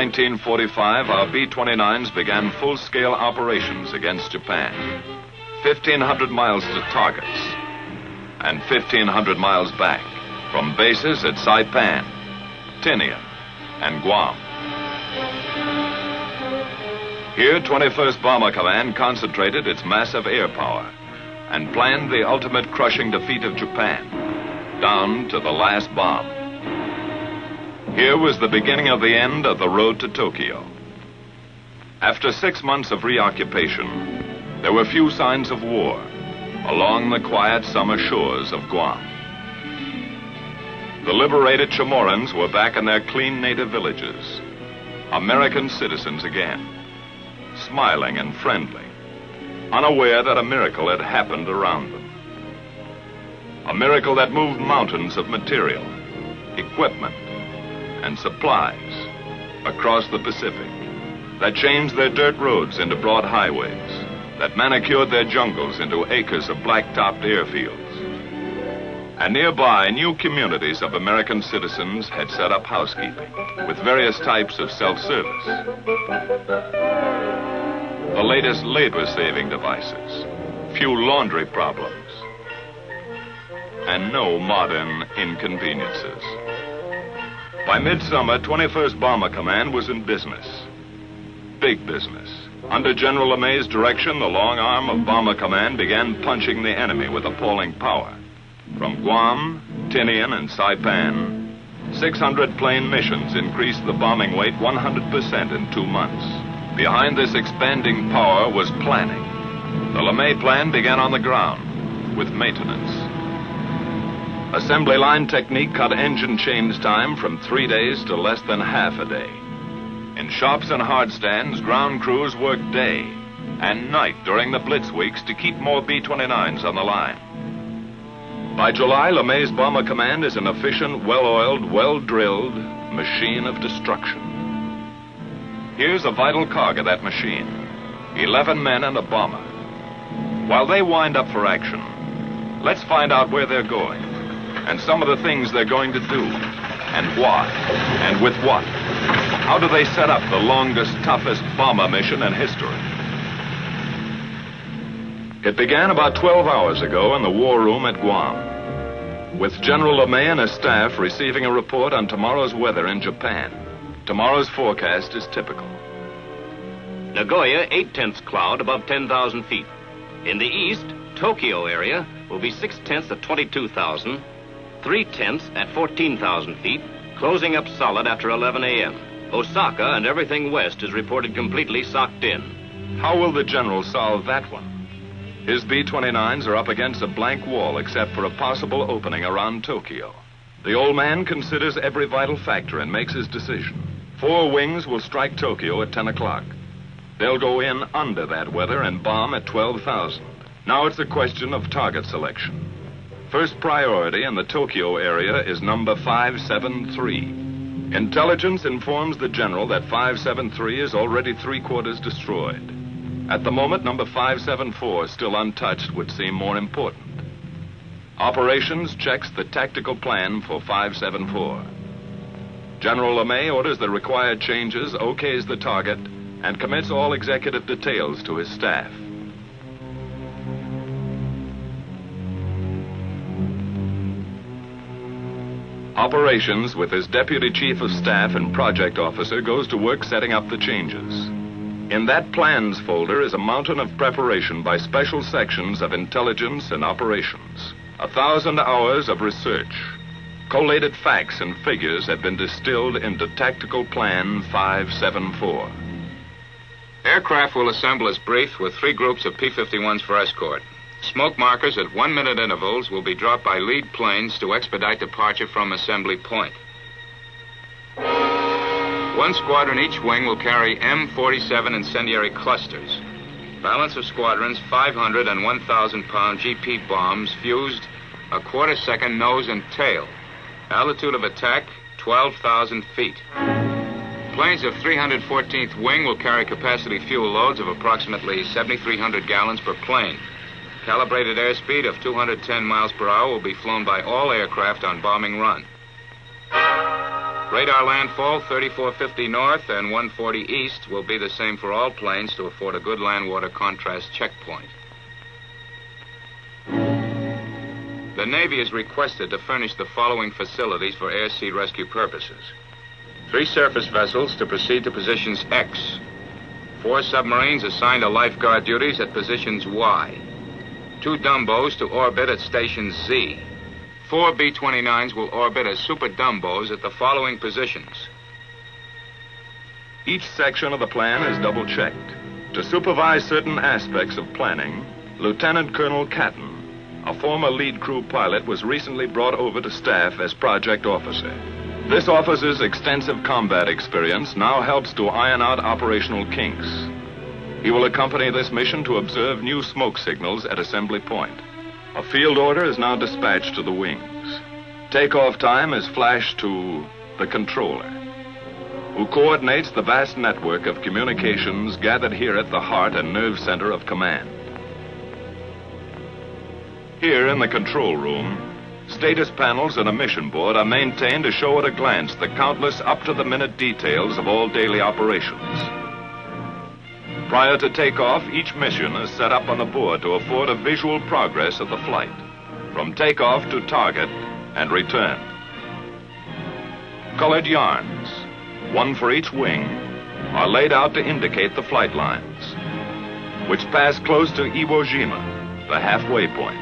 1945, our B-29s began full-scale operations against Japan. 1,500 miles to targets and 1,500 miles back from bases at Saipan, Tinian, and Guam. Here, 21st Bomber Command concentrated its massive air power and planned the ultimate crushing defeat of Japan, down to the last bomb. Here was the beginning of the end of the road to Tokyo. After 6 months of reoccupation, there were few signs of war along the quiet summer shores of Guam. The liberated Chamorros were back in their clean native villages, American citizens again, smiling and friendly, unaware that a miracle had happened around them. A miracle that moved mountains of material, equipment, and supplies across the Pacific, that changed their dirt roads into broad highways, that manicured their jungles into acres of black-topped airfields. And nearby, new communities of American citizens had set up housekeeping with various types of self-service. The latest labor-saving devices, few laundry problems, and no modern inconveniences. By midsummer, 21st Bomber Command was in business. Big business. Under General LeMay's direction, the long arm of Bomber Command began punching the enemy with appalling power. From Guam, Tinian, and Saipan, 600 plane missions increased the bombing weight 100% in 2 months. Behind this expanding power was planning. The LeMay plan began on the ground with maintenance. Assembly line technique cut engine change time from 3 days to less than half a day. In shops and hard stands, ground crews worked day and night during the blitz weeks to keep more B-29s on the line. By July, LeMay's Bomber Command is an efficient, well-oiled, well-drilled machine of destruction. Here's a vital cog of that machine. 11 men and a bomber. While they wind up for action, let's find out where they're going and some of the things they're going to do and why and with what. How do they set up the longest, toughest bomber mission in history? It began about 12 hours ago in the war room at Guam, with General LeMay and his staff receiving a report on tomorrow's weather in Japan. Tomorrow's forecast is typical. Nagoya, 8/10 cloud above 10,000 feet. In the east, Tokyo area will be 6/10 at 22,000, 3/10 at 14,000 feet, closing up solid after 11 a.m. Osaka and everything west is reported completely socked in. How will the general solve that one? His B-29s are up against a blank wall except for a possible opening around Tokyo. The old man considers every vital factor and makes his decision. 4 wings will strike Tokyo at 10 o'clock. They'll go in under that weather and bomb at 12,000. Now it's a question of target selection. First priority in the Tokyo area is number 573. Intelligence informs the general that 573 is already 3/4 destroyed. At the moment, number 574, still untouched, would seem more important. Operations checks the tactical plan for 574. General LeMay orders the required changes, okays the target, and commits all executive details to his staff. Operations, with his deputy chief of staff and project officer, goes to work setting up the changes. In that plans folder is a mountain of preparation by special sections of intelligence and operations. 1,000 hours of research. Collated facts and figures have been distilled into Tactical Plan 574. Aircraft will assemble as briefed with 3 groups of P-51s for escort. Smoke markers at 1-minute intervals will be dropped by lead planes to expedite departure from assembly point. 1 squadron each wing will carry M47 incendiary clusters. Balance of squadrons, 500 and 1,000-pound GP bombs fused a quarter-second nose and tail. Altitude of attack, 12,000 feet. Planes of 314th Wing will carry capacity fuel loads of approximately 7,300 gallons per plane. Calibrated airspeed of 210 miles per hour will be flown by all aircraft on bombing run. Radar landfall 3450 north and 140 east will be the same for all planes to afford a good land-water contrast checkpoint. The Navy is requested to furnish the following facilities for air-sea rescue purposes. 3 surface vessels to proceed to positions X. 4 submarines assigned to lifeguard duties at positions Y. 2 Dumbos to orbit at station Z. 4 B-29s will orbit as super Dumbos at the following positions. Each section of the plan is double-checked. To supervise certain aspects of planning, Lieutenant Colonel Catton, a former lead crew pilot, was recently brought over to staff as project officer. This officer's extensive combat experience now helps to iron out operational kinks. He will accompany this mission to observe new smoke signals at assembly point. A field order is now dispatched to the wings. Takeoff time is flashed to the controller, who coordinates the vast network of communications gathered here at the heart and nerve center of command. Here in the control room, status panels and a mission board are maintained to show at a glance the countless up-to-the-minute details of all daily operations. Prior to takeoff, each mission is set up on the board to afford a visual progress of the flight, from takeoff to target and return. Colored yarns, one for each wing, are laid out to indicate the flight lines, which pass close to Iwo Jima, the halfway point.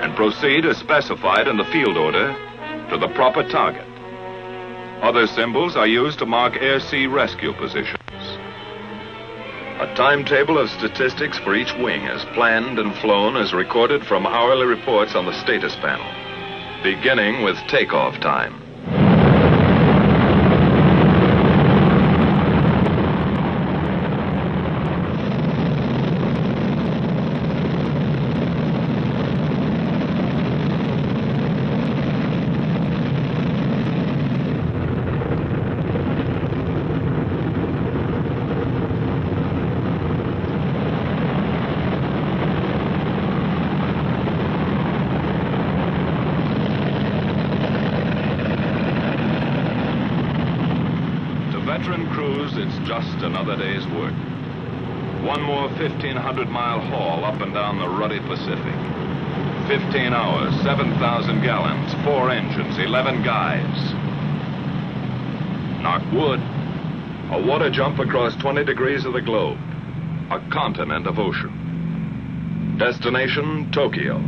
And proceed as specified in the field order to the proper target. Other symbols are used to mark air-sea rescue positions. A timetable of statistics for each wing is planned and flown as recorded from hourly reports on the status panel, beginning with takeoff time. Veteran crews, it's just another day's work. One more 1,500-mile haul up and down the ruddy Pacific. 15 hours, 7,000 gallons, 4 engines, 11 guys. Knock wood. A water jump across 20 degrees of the globe. A continent of ocean. Destination, Tokyo.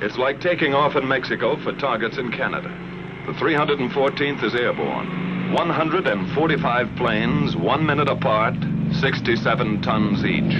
It's like taking off in Mexico for targets in Canada. The 314th is airborne. 145 planes, 1 minute apart, 67 tons each.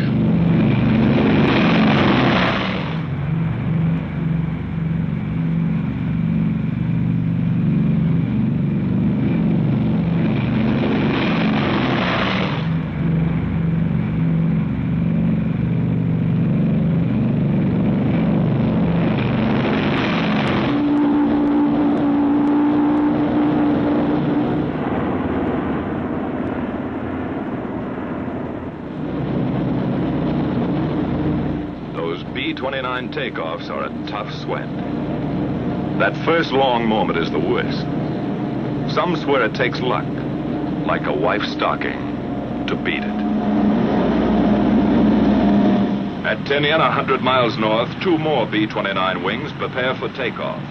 B-29 takeoffs are a tough sweat. That first long moment is the worst. Some swear it takes luck, like a wife's stocking, to beat it. At Tinian, 100 miles north, 2 more B-29 wings prepare for takeoff.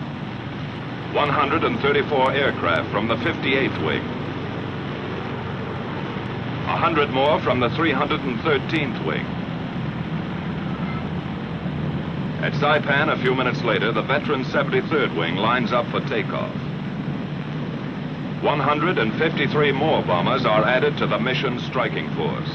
134 aircraft from the 58th wing. 100 more from the 313th wing. At Saipan, a few minutes later, the veteran 73rd wing lines up for takeoff. 153 more bombers are added to the mission striking force.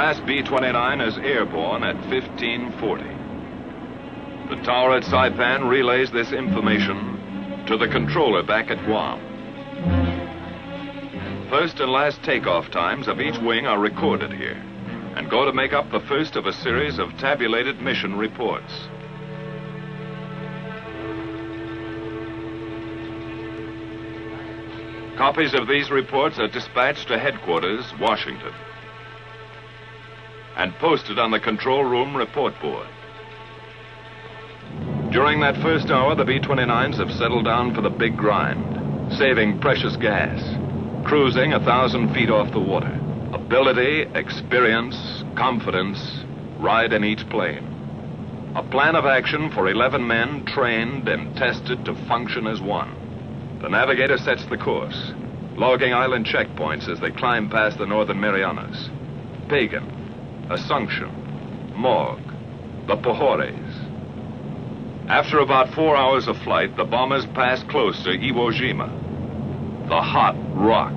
last B-29 is airborne at 1540. The tower at Saipan relays this information to the controller back at Guam. First and last takeoff times of each wing are recorded here and go to make up the first of a series of tabulated mission reports. Copies of these reports are dispatched to headquarters, Washington, and posted on the control room report board. During that first hour, the B-29s have settled down for the big grind, saving precious gas, cruising 1,000 feet off the water. Ability, experience, confidence ride in each plane. A plan of action for 11 men trained and tested to function as one. The navigator sets the course, logging island checkpoints as they climb past the Northern Marianas. Pagan, Assumption, Morgue, the Pohores. After about 4 hours of flight, the bombers pass close to Iwo Jima, the hot rock,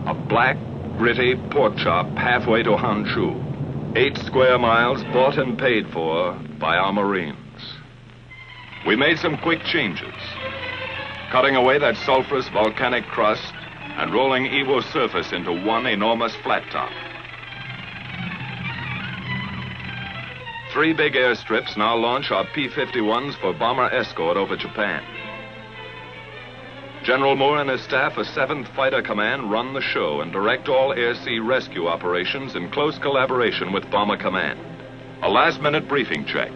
a black, gritty pork chop halfway to Honshu. 8 square miles bought and paid for by our Marines. We made some quick changes, cutting away that sulfurous volcanic crust and rolling Iwo's surface into one enormous flat top. 3 big airstrips now launch our P-51s for bomber escort over Japan. General Moore and his staff of 7th Fighter Command run the show and direct all air-sea rescue operations in close collaboration with Bomber Command. A last-minute briefing check,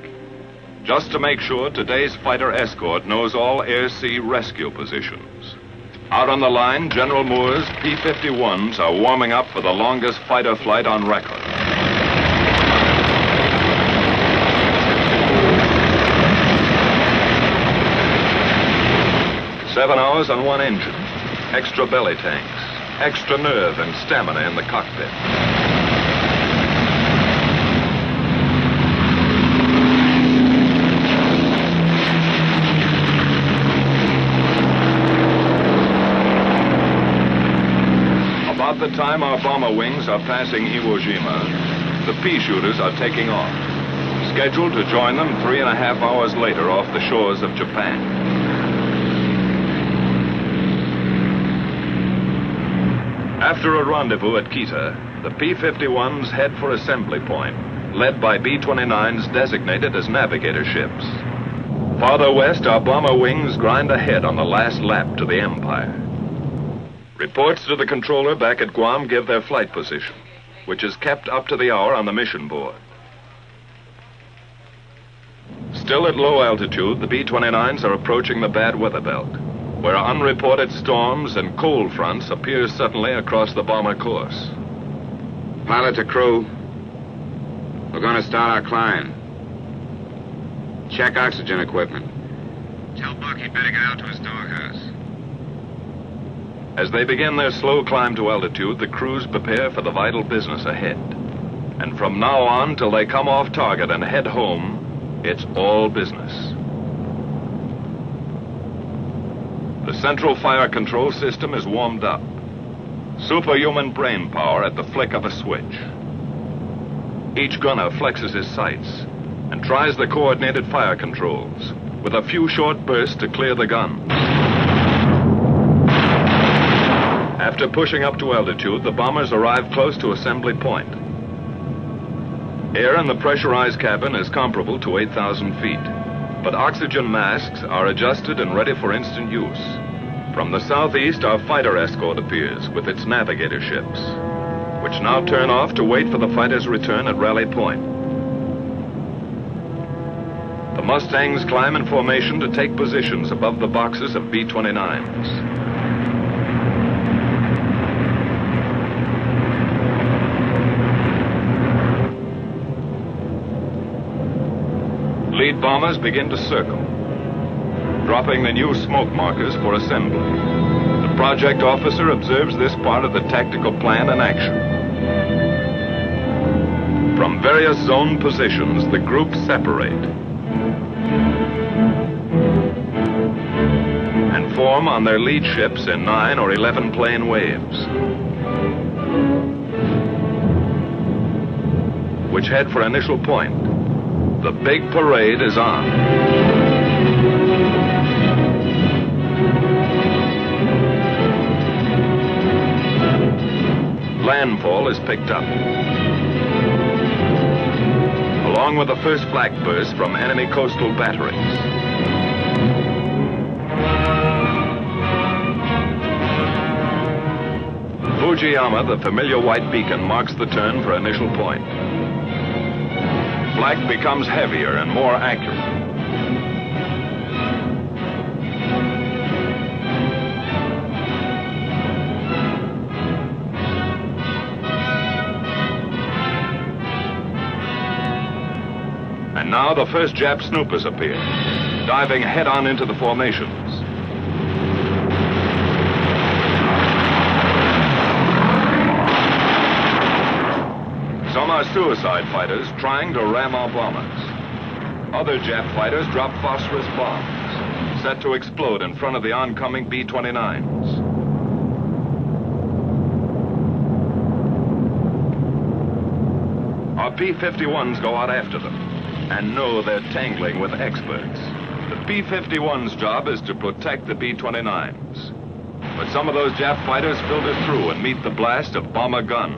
just to make sure today's fighter escort knows all air-sea rescue positions. Out on the line, General Moore's P-51s are warming up for the longest fighter flight on record. Seven hours on one engine, extra belly tanks, extra nerve and stamina in the cockpit. About the time our bomber wings are passing Iwo Jima, the pea shooters are taking off, scheduled to join them 3.5 hours later off the shores of Japan. After a rendezvous at Kita, the P-51s head for assembly point, led by B-29s designated as navigator ships. Farther west, our bomber wings grind ahead on the last lap to the Empire. Reports to the controller back at Guam give their flight position, which is kept up to the hour on the mission board. Still at low altitude, the B-29s are approaching the bad weather belt, where unreported storms and cold fronts appear suddenly across the bomber course. Pilot to crew, we're going to start our climb. Check oxygen equipment. Tell Buck he'd better get out to his doghouse. As they begin their slow climb to altitude, the crews prepare for the vital business ahead. And from now on till they come off target and head home, it's all business. The central fire control system is warmed up. Superhuman brain power at the flick of a switch. Each gunner flexes his sights and tries the coordinated fire controls with a few short bursts to clear the gun. After pushing up to altitude, the bombers arrive close to assembly point. Air in the pressurized cabin is comparable to 8,000 feet, but oxygen masks are adjusted and ready for instant use. From the southeast, our fighter escort appears with its navigator ships, which now turn off to wait for the fighters' return at Rally Point. The Mustangs climb in formation to take positions above the boxes of B-29s. Lead bombers begin to circle, dropping the new smoke markers for assembly. The project officer observes this part of the tactical plan in action. From various zone positions, the groups separate and form on their lead ships in 9 or 11 plane waves. which head for initial point. The big parade is on. Landfall is picked up, along with the first flak burst from enemy coastal batteries. Fujiyama, the familiar white beacon, marks the turn for initial point. Flak becomes heavier and more accurate. And now the first Jap snoopers appear, diving head-on into the formations. Some are suicide fighters trying to ram our bombers. Other Jap fighters drop phosphorus bombs, set to explode in front of the oncoming B-29s. Our P-51s go out after them and know they're tangling with experts. The P-51's job is to protect the B-29s. But some of those Jap fighters filter through and meet the blast of bomber guns.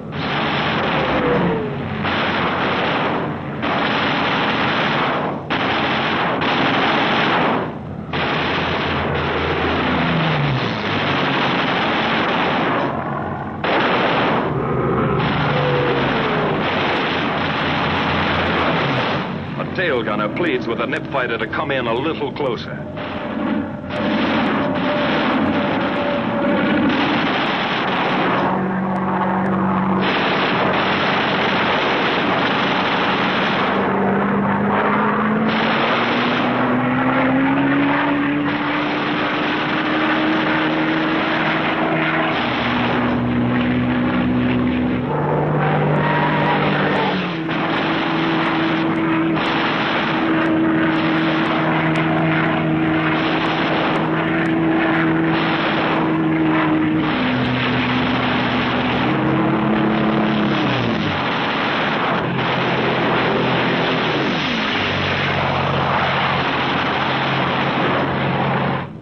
Tail gunner pleads with a nip fighter to come in a little closer.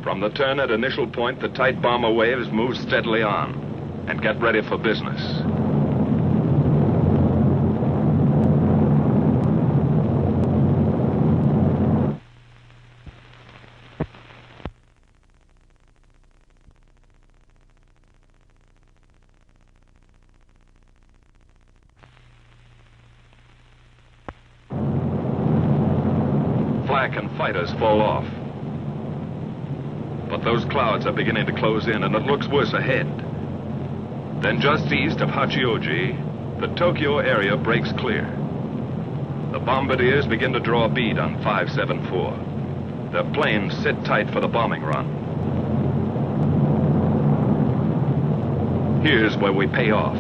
From the turn at initial point, the tight bomber waves move steadily on and get ready for business. Flak and fighters fall off. But those clouds are beginning to close in, and it looks worse ahead. Then just east of Hachioji, the Tokyo area breaks clear. The bombardiers begin to draw a bead on 574. Their planes sit tight for the bombing run. Here's where we pay off.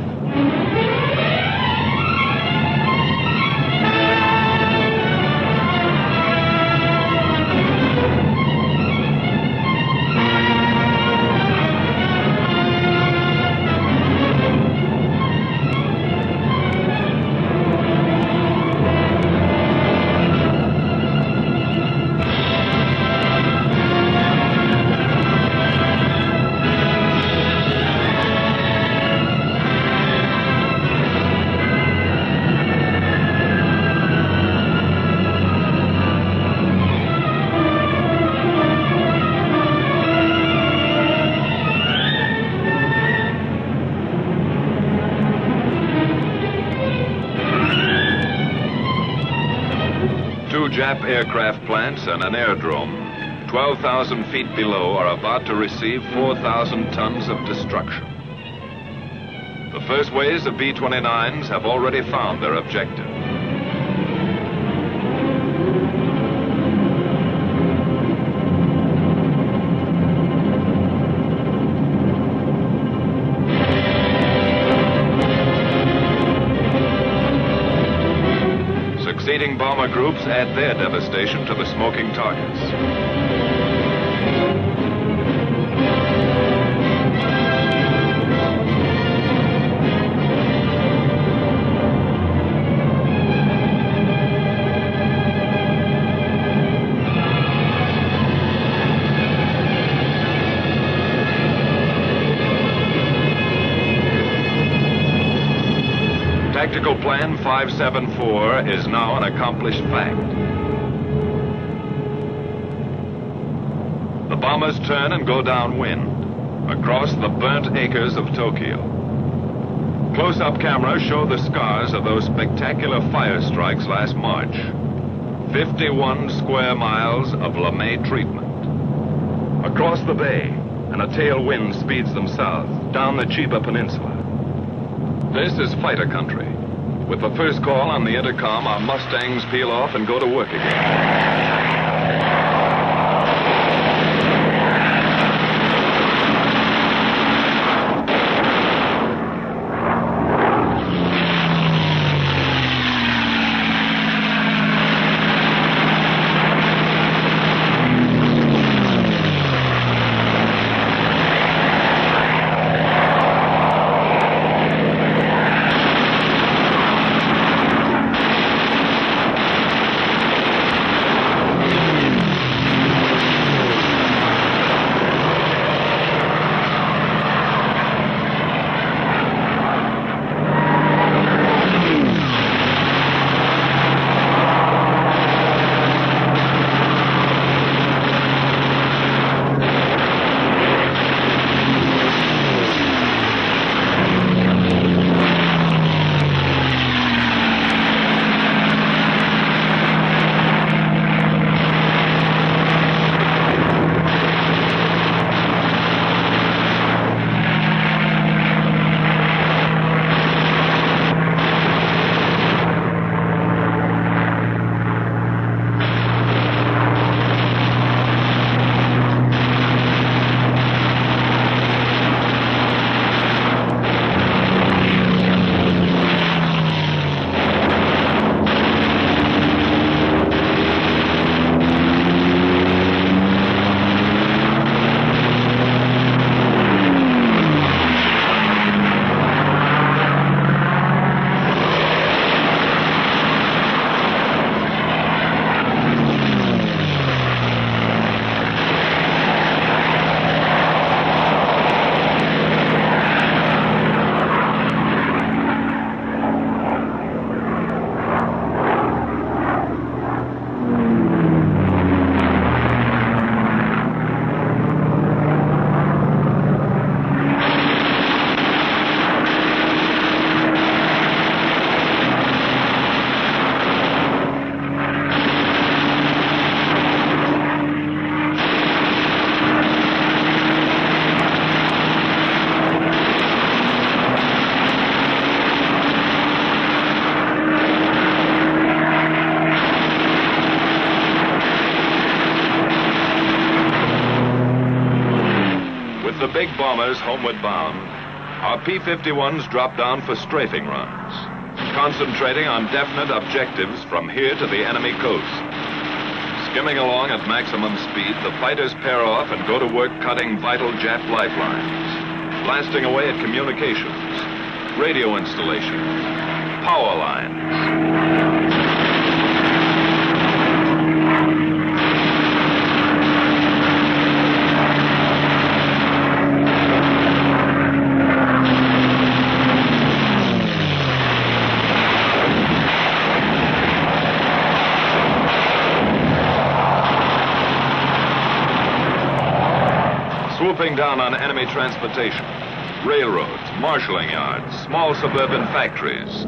Jap aircraft plants and an airdrome 12,000 feet below are about to receive 4,000 tons of destruction. The first waves of B-29s have already found their objective. Succeeding bomber groups add their devastation to the smoking targets. Tactical Plan 574 is now an accomplished fact. The bombers turn and go downwind, across the burnt acres of Tokyo. Close-up cameras show the scars of those spectacular fire strikes last March. 51 square miles of LeMay treatment. Across the bay, and a tailwind speeds them south, down the Chiba Peninsula. This is fighter country. With the first call on the intercom, our Mustangs peel off and go to work again. The big bombers homeward bound, our P-51s drop down for strafing runs, concentrating on definite objectives from here to the enemy coast. Skimming along at maximum speed, the fighters pair off and go to work cutting vital Jap lifelines, blasting away at communications, radio installations, power lines. Swooping down on enemy transportation, railroads, marshalling yards, small suburban factories.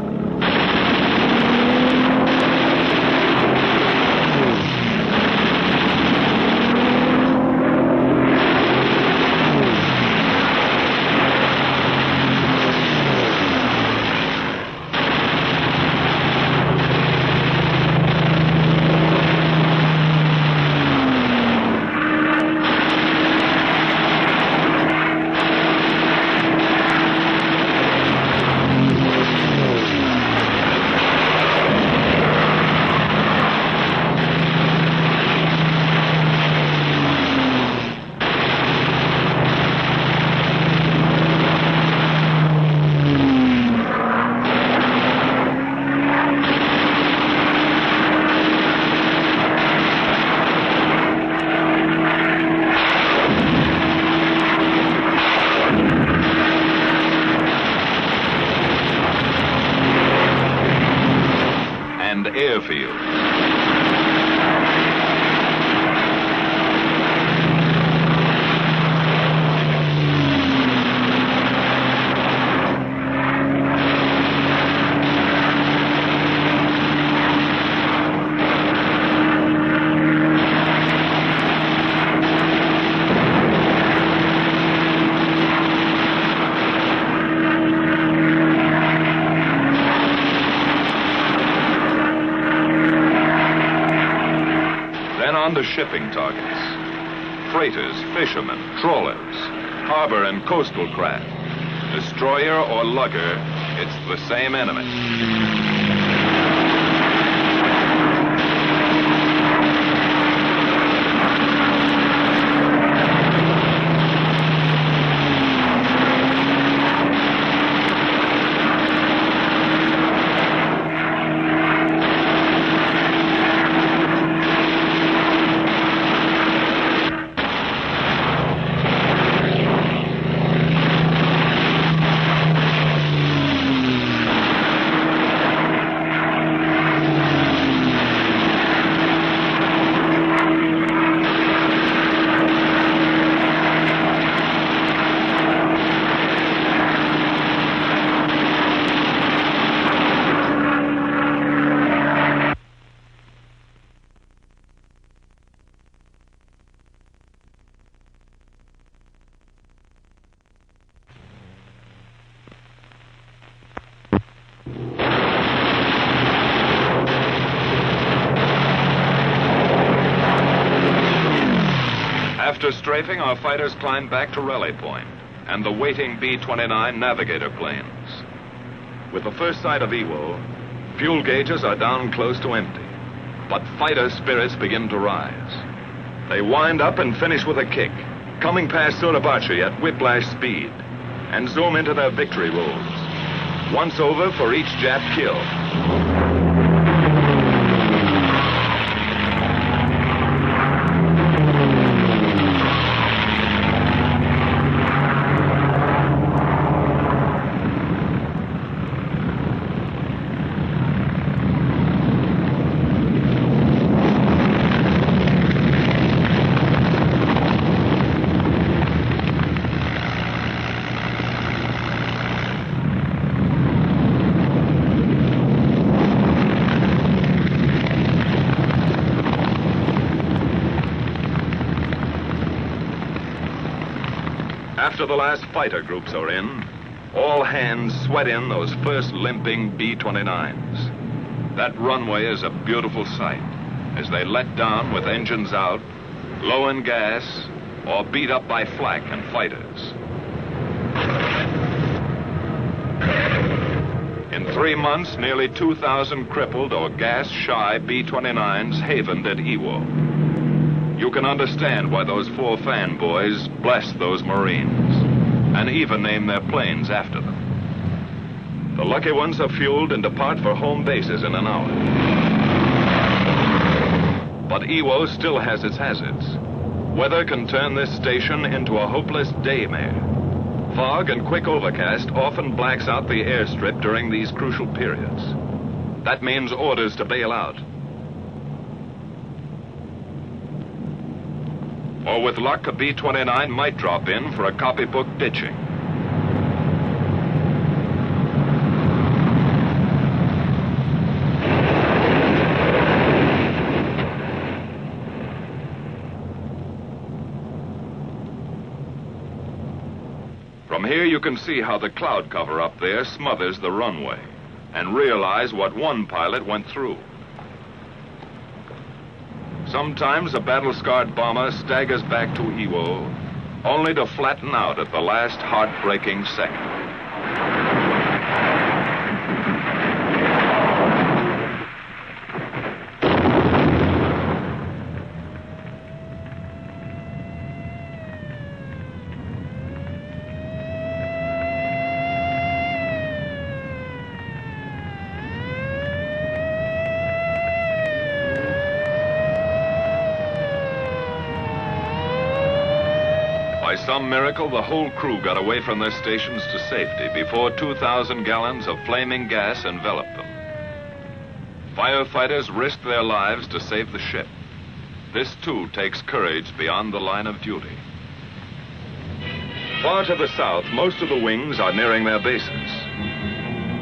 shipping targets. Freighters, fishermen, trawlers, harbor and coastal craft. Destroyer or lugger, it's the same enemy. After strafing, our fighters climbed back to Raleigh Point and the waiting B-29 Navigator planes. With the first sight of Iwo, fuel gauges are down close to empty, but fighter spirits begin to rise. They wind up and finish with a kick, coming past Suribachi at whiplash speed, and zoom into their victory rolls. Once over for each Jap kill. After the last fighter groups are in, all hands sweat in those first limping B-29s. That runway is a beautiful sight as they let down with engines out, low in gas, or beat up by flak and fighters. In 3 months, nearly 2,000 crippled or gas-shy B-29s havened at Iwo. You can understand why those 4 fanboys blessed those Marines and even named their planes after them. The lucky ones are fueled and depart for home bases in an hour. But Iwo still has its hazards. Weather can turn this station into a hopeless daymare. Fog and quick overcast often blacks out the airstrip during these crucial periods. That means orders to bail out. Or with luck, a B-29 might drop in for a copybook ditching. From here you can see how the cloud cover up there smothers the runway and realize what one pilot went through. Sometimes a battle-scarred bomber staggers back to Iwo, only to flatten out at the last heartbreaking second. By some miracle, the whole crew got away from their stations to safety before 2,000 gallons of flaming gas enveloped them. Firefighters risked their lives to save the ship. This, too, takes courage beyond the line of duty. Far to the south, most of the wings are nearing their bases.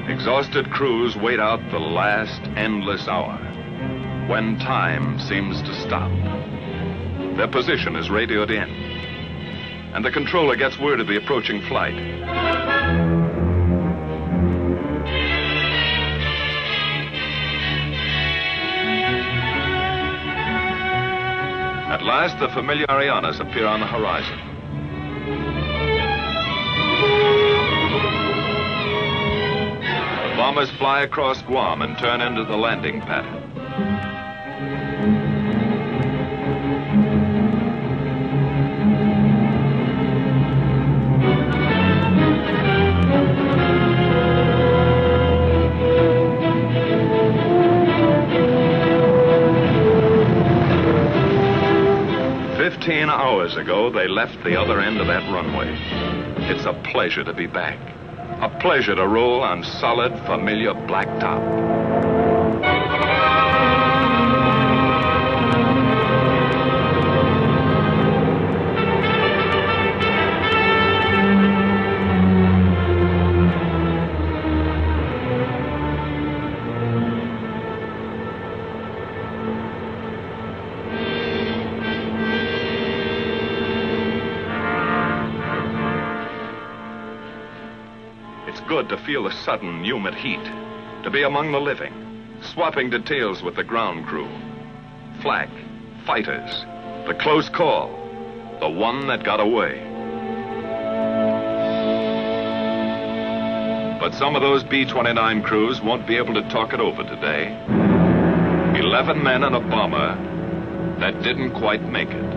Exhausted crews wait out the last endless hour, when time seems to stop. Their position is radioed in, and the controller gets word of the approaching flight. At last, the familiar Arianas appear on the horizon. The bombers fly across Guam and turn into the landing pattern. Hours ago, they left the other end of that runway. It's a pleasure to be back. A pleasure to roll on solid, familiar blacktop. Good to feel the sudden, humid heat, to be among the living, swapping details with the ground crew. Flak, fighters, the close call, the one that got away. But some of those B-29 crews won't be able to talk it over today. 11 men and a bomber that didn't quite make it.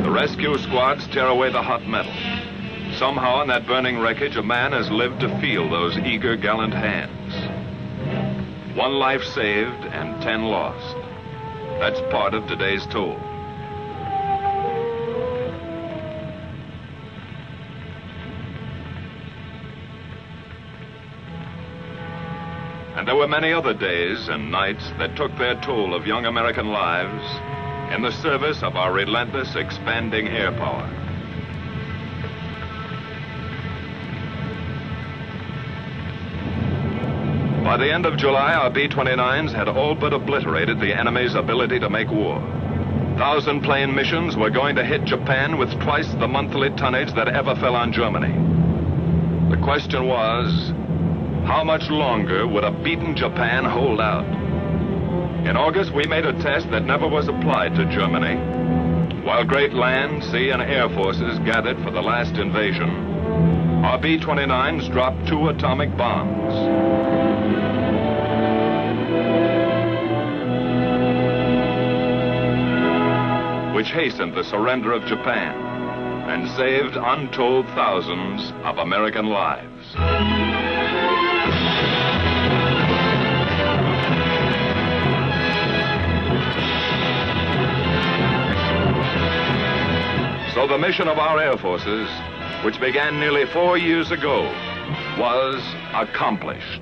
Rescue squads tear away the hot metal. Somehow in that burning wreckage, a man has lived to feel those eager, gallant hands. 1 life saved and 10 lost. That's part of today's toll. And there were many other days and nights that took their toll of young American lives in the service of our relentless, expanding air power. By the end of July, our B-29s had all but obliterated the enemy's ability to make war. 1,000-plane missions were going to hit Japan with twice the monthly tonnage that ever fell on Germany. The question was, how much longer would a beaten Japan hold out? In August, we made a test that never was applied to Germany. While great land, sea, and air forces gathered for the last invasion, our B-29s dropped 2 atomic bombs. Which hastened the surrender of Japan and saved untold thousands of American lives. So the mission of our air forces, which began nearly 4 years ago, was accomplished.